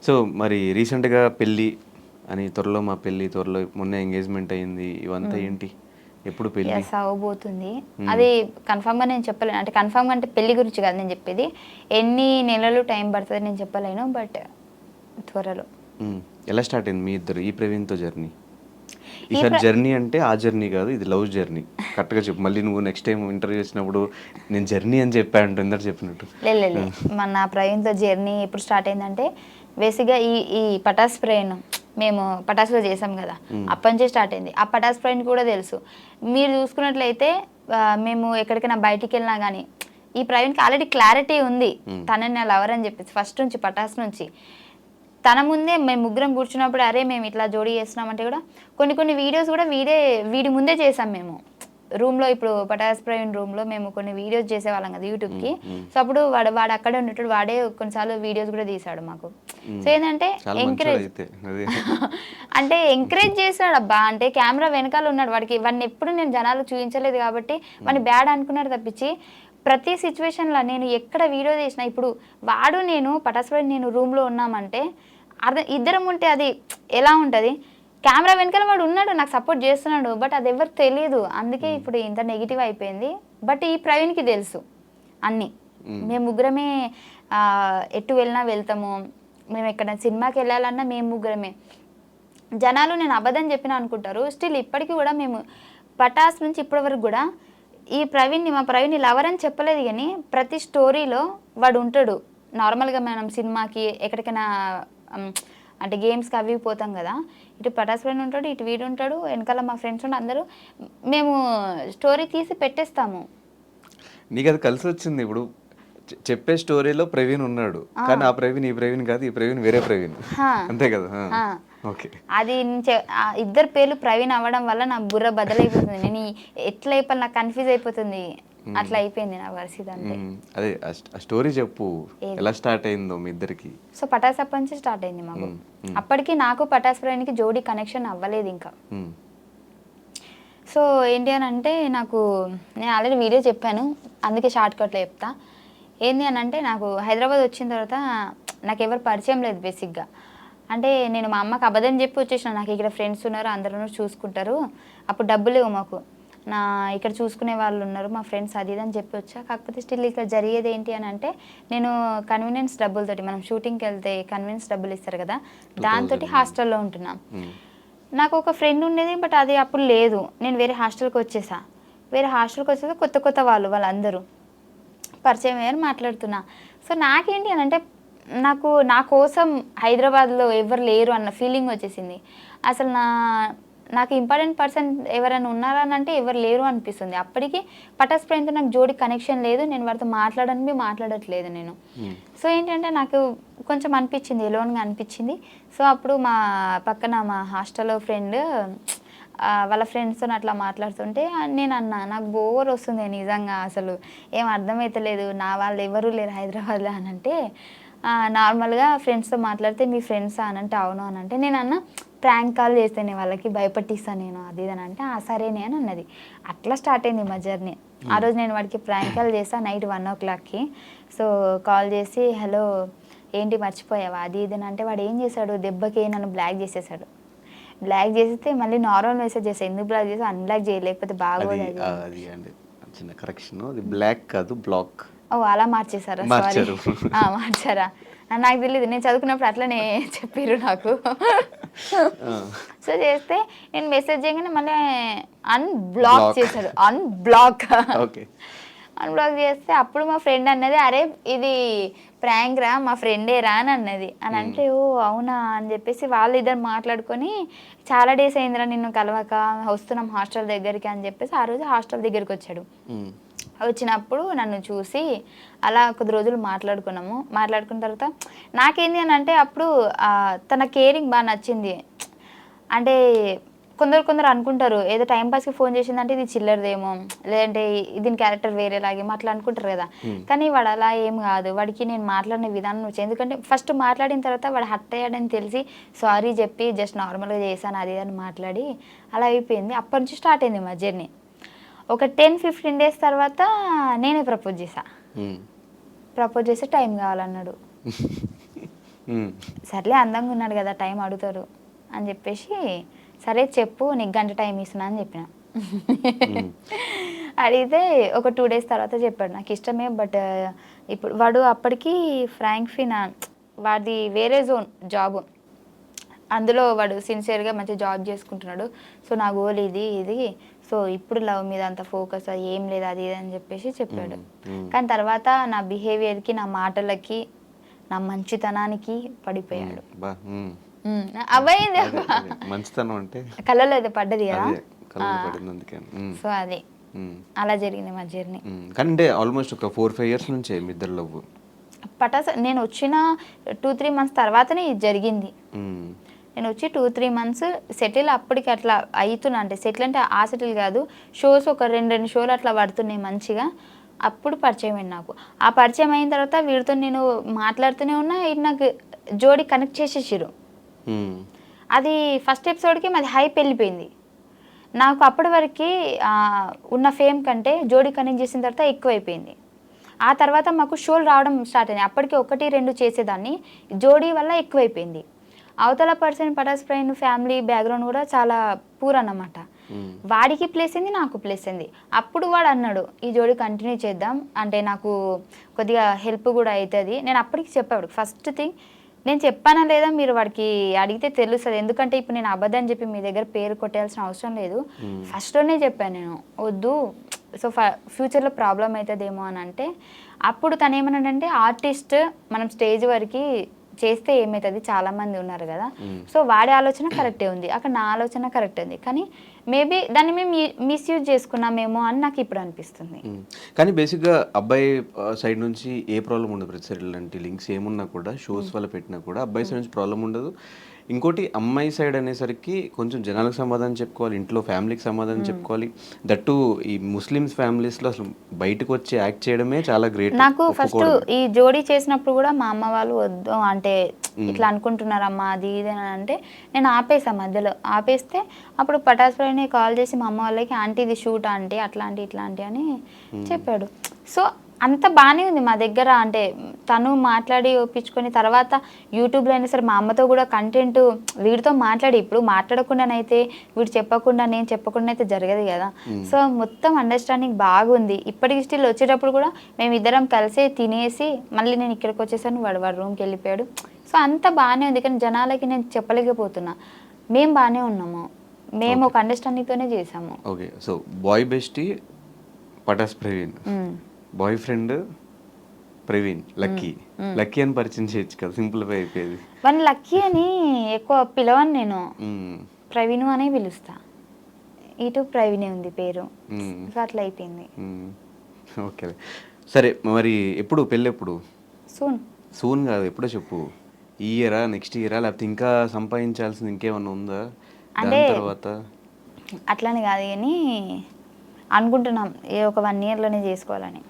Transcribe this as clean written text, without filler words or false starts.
So మరి రీసెంట్గా పెళ్ళి అని, త్వరలో మా పెళ్ళి, త్వరలో మొన్న ఎంగేజ్మెంట్ అయింది, ఇవంతా ఏంటి? ఎప్పుడు పెళ్ళి? ఎస్ అవబోతుంది. అది కన్ఫామ్గా నేను చెప్పలేను. అంటే కన్ఫామ్గా అంటే పెళ్లి గురించి కాదు నేను చెప్పేది. ఎన్ని నెలలు టైం పడుతుంది నేను చెప్పలేను, బట్ త్వరలో. ఎలా స్టార్ట్ అయింది మీ ఇద్దరు ఈ ప్రవీణ్తో జర్నీ? ఈసారి జర్నీ అంటే ఆ జర్నీ కాదు, ఇది లవ్ జర్నీ. కరెక్ట్గా చెప్పు. మళ్ళీ నువ్వు నెక్స్ట్ టైం ఇంటర్వ్యూ చేసినప్పుడు నేను జర్నీ అని చెప్పాను ఇందరు చెప్పినట్టు. లేదు మన ప్రవీణ్తో జర్నీ ఎప్పుడు స్టార్ట్ అయిందంటే బేసిక్గా ఈ పటాస్ ప్రయాణ మేము పటాసులో చేసాం కదా, అప్పటి నుంచే స్టార్ట్ అయింది. ఆ పటాస్ ప్రయాణ్ కూడా తెలుసు. మీరు చూసుకున్నట్లయితే మేము ఎక్కడికైనా బయటికి వెళ్ళినా కానీ ఈ ప్రవీణ్కి ఆల్రెడీ క్లారిటీ ఉంది తనని నా లవర్ అని చెప్పేసి ఫస్ట్ నుంచి, పటాస్ నుంచి. తన ముందే మేము ముగ్గురం కూర్చున్నప్పుడు అరే మేము ఇట్లా జోడీ చేస్తున్నామంటే కూడా కొన్ని వీడియోస్ కూడా వీడి ముందే చేసాం మేము రూమ్లో. ఇప్పుడు పటాస్ ప్రవీణ్ రూమ్లో మేము కొన్ని వీడియోస్ చేసేవాళ్ళం కదా యూట్యూబ్కి. సో అప్పుడు వాడు అక్కడే ఉన్నట్టు వాడే కొన్నిసార్లు వీడియోస్ కూడా తీసాడు మాకు. సో ఏంటంటే ఎంకరేజ్ చేశాడు అబ్బా. అంటే కెమెరా వెనకాల ఉన్నాడు, వాడిని ఎప్పుడు నేను జనాలు చూపించలేదు కాబట్టి వాడిని బ్యాడ్ అనుకున్నాడు తప్పించి ప్రతి సిచ్యువేషన్లో నేను ఎక్కడ వీడియో చేసినా ఇప్పుడు వాడు నేను పటాస్ ప్రవీణ్ నేను రూమ్లో ఉన్నామంటే ఇద్దరం ఉంటే అది ఎలా ఉంటుంది? కెమెరా వెనకాల వాడు ఉన్నాడు, నాకు సపోర్ట్ చేస్తున్నాడు, బట్ అది ఎవరికి తెలియదు. అందుకే ఇప్పుడు ఇంత నెగిటివ్ అయిపోయింది. బట్ ఈ ప్రవీణ్కి తెలుసు అన్నీ. మేము ముగ్గురమే ఎటు వెళ్ళినా వెళ్తాము, మేము ఎక్కడ సినిమాకి వెళ్ళాలన్నా మేము ముగ్గురమే. జనాలు నేను అబద్ధం చెప్పిన అనుకుంటారు. స్టిల్ ఇప్పటికీ కూడా మేము పటాస్ నుంచి ఇప్పటి వరకు కూడా ఈ మా ప్రవీణ్ని లవర్ అని చెప్పలేదు, కానీ ప్రతి స్టోరీలో వాడు ఉంటాడు. నార్మల్గా మనం సినిమాకి ఎక్కడికైనా అంటే గేమ్స్కి అవి పోతాం కదా, ఇటు పటాస్ ప్రవీణ్ ఉంటాడు, ఇటు వీడు ఉంటాడు, వెనకాల మా ఫ్రెండ్స్ ఉంటే అందరూ మేము స్టోరీ తీసి పెట్టేస్తాము. నీకు అది కలిసి వచ్చింది. ఇప్పుడు చెప్పే స్టోరీలో ప్రవీణ్ ఉన్నాడు, కానీ ఆ ప్రవీణ్ ఈ ప్రవీణ్ కాదు, ఈ ప్రవీణ్ వేరే ప్రవీణ్, అంతే కదా? ఓకే. అది ఇద్దరు పేర్లు ప్రవీణ్ అవ్వడం వల్ల నా బుర్ర బదలైపోతుంది. నేను ఎట్లా అయిపోయి నాకు కన్ఫ్యూజ్ అయిపోతుంది. అట్లా అయిపోయింది నా పరిస్థితి. అంతే. అదే ఆ స్టోరీ చెప్పు, ఎలా స్టార్ట్ అయిందో మీ ఇద్దరికి? సో పటాస్ అప్పటి నుంచి స్టార్ట్ అయింది మాకు. అప్పటికి నాకు పటాస్ ప్రవీణ్కి జోడీ కనెక్షన్ అవ్వలేదు ఇంకా. సో ఏంటి అని అంటే నాకు నేను ఆల్రెడీ వీడియో చెప్పాను, అందుకే షార్ట్ కట్లో చెప్తా. ఏంటి అని అంటే నాకు హైదరాబాద్ వచ్చిన తర్వాత నాకు ఎవరు పరిచయం లేదు బేసిక్గా. అంటే నేను మా అమ్మకి అబద్ధం చెప్పి వచ్చేసిన, నాకు ఇక్కడ ఫ్రెండ్స్ ఉన్నారు, అందరూ చూసుకుంటారు, అప్పుడు డబ్బులు లేవు మాకు, ఇక్కడ చూసుకునే వాళ్ళు ఉన్నారు మా ఫ్రెండ్స్, అది ఇది అని చెప్పి వచ్చా. కాకపోతే స్టిల్ ఇక్కడ జరిగేది ఏంటి అని అంటే నేను కన్వీనియన్స్ డబ్బులతోటి, మనం షూటింగ్కి వెళ్తే కన్వీనియన్స్ డబ్బులు ఇస్తారు కదా, దాంతో హాస్టల్లో ఉంటున్నాం. నాకు ఒక ఫ్రెండ్ ఉండేది, బట్ అది అప్పుడు లేదు. నేను వేరే హాస్టల్కి వచ్చేసా. కొత్త వాళ్ళందరూ పరిచయం అయ్యారు, మాట్లాడుతున్నా. సో నాకేంటి అని అంటే నా కోసం హైదరాబాద్లో ఎవరు లేరు అన్న ఫీలింగ్ వచ్చేసింది. అసలు నాకు ఇంపార్టెంట్ పర్సన్ ఎవరైనా ఉన్నారా అని అంటే ఎవరు లేరు అనిపిస్తుంది. అప్పటికి పటాస్ ప్రవీణ్తో నాకు జోడి కనెక్షన్ లేదు, నేను వాడితో మాట్లాడట్లేదు నేను. సో ఏంటంటే నాకు కొంచెం అనిపించింది, ఎలోన్గా అనిపించింది. సో అప్పుడు మా పక్కన మా హాస్టల్లో ఫ్రెండ్ వాళ్ళ ఫ్రెండ్స్తో అట్లా మాట్లాడుతుంటే నేను అన్నా, నాకు బోర్ వస్తుంది నిజంగా, అసలు ఏం అర్థమవుతలేదు, నా వాళ్ళు ఎవరు లేరు హైదరాబాద్లో అని అంటే, నార్మల్గా ఫ్రెండ్స్తో మాట్లాడితే మీ ఫ్రెండ్సా అని అంటే అవును అని అంటే, నేను అన్న ప్రాంక్ కాల్ చేస్తేనే వాళ్ళకి భయపట్టిస్తాను నేను, అది ఇది అని అంటే సరేనే అని అన్నది. అట్లా స్టార్ట్ అయింది మా జర్నీ. ఆ రోజు నేను వాడికి ప్రాంక్ కాల్ చేస్తాను నైట్ 1 o'clockకి. సో కాల్ చేసి హలో ఏంటి మర్చిపోయావా అది ఇది అని అంటే, వాడు ఏం చేశాడు, దెబ్బకి నన్ను బ్లాక్ చేసేసాడు. బ్లాక్ చేస్తే మళ్ళీ నార్మల్ మెసేజ్ చేస్తాను, ఎందుకు బ్లాక్ చేసి అన్బ్లాక్ చేయలేకపోతే బాగోదు. చిన్న కరెక్షన్, అది బ్లాక్ కాదు బ్లాక్. ఓ అలా మార్చేసారా? సారీ మార్చారా? నాకు తెలియదు, నేను చదువుకున్నప్పుడు అట్లనే చెప్పారు నాకు. సో చేస్తే నేను మెసేజ్ చేయగానే మళ్ళీ అన్బ్లాక్ చేశాడు. అన్బ్లాక్ చేస్తే అప్పుడు మా ఫ్రెండ్ అన్నది అరే ఇది ప్రాంక్ రా, మా ఫ్రెండే రా అని అన్నది. అని అంటే ఓ అవునా అని చెప్పేసి వాళ్ళు ఇద్దరు మాట్లాడుకొని చాలా డేస్ అయిందిరా నిన్ను కలవక, వస్తున్నాం హాస్టల్ దగ్గరికి అని చెప్పేసి ఆ రోజు హాస్టల్ దగ్గరికి వచ్చాడు. వచ్చినప్పుడు నన్ను చూసి అలా కొద్ది రోజులు మాట్లాడుకున్న తర్వాత నాకేంది అని అంటే అప్పుడు తన కేరింగ్ బాగా నచ్చింది. అంటే కొందరు అనుకుంటారు ఏదో టైంపాస్కి ఫోన్ చేసిందంటే ఇది చిల్లరదేమో, లేదంటే దీని క్యారెక్టర్ వేరేలాగేమో అట్లా అనుకుంటారు కదా. కానీ వాడు అలా ఏం కాదు. వాడికి నేను మాట్లాడిన విధానం వచ్చి, ఎందుకంటే ఫస్ట్ మాట్లాడిన తర్వాత వాడు హర్ట్ అయ్యాడని తెలిసి సారీ చెప్పి జస్ట్ నార్మల్గా చేశాను అది అని మాట్లాడి అలా అయిపోయింది. అప్పటి నుంచి స్టార్ట్ అయింది మా జర్నీ. ఒక 10-15 days తర్వాత నేనే ప్రపోజ్ చేసా. ప్రపోజ్ చేస్తే టైం కావాలన్నాడు. సర్లే అందంగా ఉన్నాడు కదా టైం అడుగుతారు అని చెప్పేసి సరే చెప్పు నీకు గంట టైం ఇస్తున్నా అని చెప్పిన. అడిగితే ఒక 2 days తర్వాత చెప్పాడు నాకు ఇష్టమే, బట్ ఇప్పుడు వాడు అప్పటికి వాడిది వేరే జోన్ జాబ్, అందులో వాడు సిన్సియర్గా మంచి జాబ్ చేసుకుంటున్నాడు. సో నా గోల్ ఇది సో ఇప్పుడు లవ్ మీద అంత ఫోకస్ ఏం లేదు అది ఇది అని చెప్పేసి చెప్పాడు. కానీ తర్వాత నా బిహేవియర్కి, నా మాటలకి, నా మంచితనానికి పడిపోయాడు. అవ్వయింది మంచితనం అంటే కళ్ళలో అయితే పడ్డది కదా. సో అది అలా జరిగింది మా జర్నీ. కానీ అంటే ఆల్మోస్ట్ ఒక 4-5 years నుంచే మీ ఇద్దరు లవ్. నేను వచ్చిన 2-3 months తర్వాతనే ఇది జరిగింది. నేను వచ్చి 2-3 months సెటిల్ అప్పటికి అట్లా అవుతున్నా, అంటే సెటిల్ అంటే ఆ సెటిల్ కాదు, షోస్ ఒక 2 షోలు అట్లా పడుతున్నాయి మంచిగా. అప్పుడు పరిచయం అయింది నాకు. ఆ పరిచయం అయిన తర్వాత వీడితో నేను మాట్లాడుతూనే ఉన్నా, ఇది నాకు జోడీ కనెక్ట్ చేసేసారు. అది ఫస్ట్ ఎపిసోడ్కి మాది హైప్ వెళ్ళిపోయింది. నాకు అప్పటి వరకు ఉన్న ఫేమ్ కంటే జోడీ కనెక్ట్ చేసిన తర్వాత ఎక్కువైపోయింది. ఆ తర్వాత మాకు షోలు రావడం స్టార్ట్ అయినాయి. అప్పటికి 1-2 చేసేదాన్ని, జోడీ వల్ల ఎక్కువైపోయింది. అవతల person Patas friend family background కూడా చాలా పూర్ అన్నమాట. వాడికి ప్లేస్ అయింది, నాకు ప్లేస్ అయింది. అప్పుడు వాడు అన్నాడు ఈ జోడీ కంటిన్యూ చేద్దాం, అంటే నాకు కొద్దిగా హెల్ప్ కూడా అవుతుంది. నేను అప్పటికి చెప్పాడు ఫస్ట్ థింగ్, నేను చెప్పానా లేదా మీరు వాడికి అడిగితే తెలుస్తుంది, ఎందుకంటే ఇప్పుడు నేను అబద్ధం చెప్పి మీ దగ్గర పేరు కొట్టేయాల్సిన అవసరం లేదు. ఫస్ట్లోనే చెప్పాను నేను వద్దు, సో ఫ్యూచర్లో ప్రాబ్లం అవుతుందేమో అని. అంటే అప్పుడు తను ఏమన్నాడంటే ఆర్టిస్ట్ మనం స్టేజ్ వరకు చేస్తే ఏమవుతుంది, చాలామంది ఉన్నారు కదా. సో వాడి ఆలోచన కరెక్టే ఉంది, అక్కడ నా ఆలోచన కరెక్ట్ ఉంది, కానీ మేబీ దాన్ని మేము మిస్యూజ్ చేసుకున్నామేమో అని నాకు ఇప్పుడు అనిపిస్తుంది. కానీ బేసిక్గా అబ్బాయి సైడ్ నుంచి ఏ ప్రాబ్లం ఉండదు, ప్రతిసారి ఇలాంటి లింక్స్ ఏమున్నా కూడా షోస్ వల్ల పెట్టినా కూడా అబ్బాయి సైడ్ నుంచి ప్రాబ్లం ఉండదు. ఇంకోటి అమ్మాయి సైడ్ అనేసరికి కొంచెం జనాలకు సమాధానం చెప్పుకోవాలి, ఇంట్లో ఫ్యామిలీకి సమాధానం చెప్పుకోవాలి. దట్టు ఈ ముస్లిమ్స్ ఫ్యామిలీస్లో అసలు బయటకు వచ్చి యాక్ట్ చేయడమే చాలా గ్రేట్. నాకు ఫస్ట్ ఈ జోడీ చేసినప్పుడు కూడా మా అమ్మ వాళ్ళు వద్దు అంటే ఇట్లా అనుకుంటున్నారమ్మా అది ఇది అని అంటే నేను ఆపేసాను, మధ్యలో ఆపేస్తే అప్పుడు పటాస్ ఫ్రైని కాల్ చేసి మా అమ్మ వాళ్ళకి ఆంటీ ఇది షూట్ ఆంటీ అట్లాంటి ఇట్లాంటి అని చెప్పాడు. సో అంత బాగానే ఉంది మా దగ్గర, అంటే తను మాట్లాడి ఒప్పించుకొని తర్వాత యూట్యూబ్లో అయినా సరే మా అమ్మతో కూడా కంటెంట్ వీడితో మాట్లాడి, ఇప్పుడు మాట్లాడకుండానైతే వీడు చెప్పకుండా నేను చెప్పకుండా అయితే జరగదు కదా. సో మొత్తం అండర్స్టాండింగ్ బాగుంది. ఇప్పటికి స్టిల్ వచ్చేటప్పుడు కూడా మేము ఇద్దరం కలిసి తినేసి మళ్ళీ నేను ఇక్కడికి వచ్చేసాను, వాడు రూమ్కి వెళ్ళిపోయాడు. సో అంత బాగానే ఉంది, కానీ జనాలకి నేను చెప్పలేకపోతున్నా మేము బాగానే ఉన్నాము, మేము ఒక అండర్స్టాండింగ్తోనే చేసాము. Okay, so boy bestie Patas Praveen, boy friend Praveen, Lucky అని పరిచయం చేయొచ్చు కదా, సింపుల్గా అయిపోయేది. వన్ లక్కీ అని ఎక్కువ పిలవను నేను, ప్రవీణ్ అనే పిలుస్తా, ఇటు ప్రవీణే ఉంది పేరు, సో అట్లా అయిపోయింది. ఓకే సరే, మరి ఎప్పుడు పెళ్ళి ఎప్పుడు? సూన్ కాదు, ఎప్పుడో చెప్పు. ఈ ఇయరా, నెక్స్ట్ ఇయరా, లేకపోతే ఇంకా సంపాదించాల్సింది ఇంకేమన్నా ఉందా అంటే తర్వాత? అట్లని కాదు కానీ అనుకుంటున్నాం ఒక 1 yearలోనే చేసుకోవాలని.